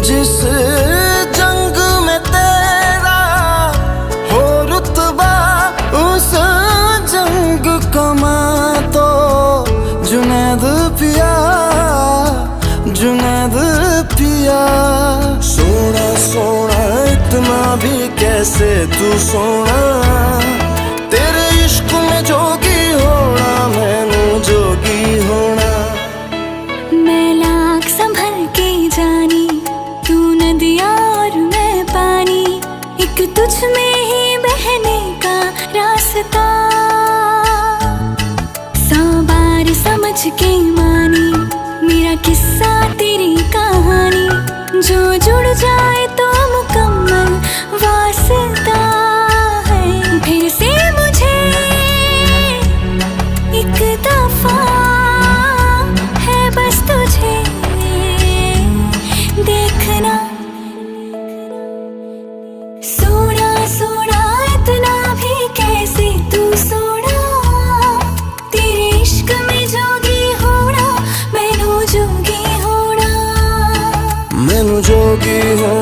जिस जंग में तेरा हो रुतबा, उस जंग कमा तो जुनैद पिया, जुनैद पिया। सोना सोना इतना भी कैसे तू सोना, तेरे इश्क में जोगी होना, मैनू जोगी होना। मैं लाख संभल के जानी, तू नदिया और मैं पानी, एक तुझ में ही बहने का रास्ता। 100 बार समझ के मानी मेरा किस्सा तेरी कहानी, जो जुड़ जाए तो मुकम्मल वास्ता है। फिर से मुझे एक दफा है बस तुझे देखना। सोना सोना इतना भी कैसे तू सोना, तेरे इश्क में जोगी होना, मैनू जोगी होना, मैनू जोगी होना।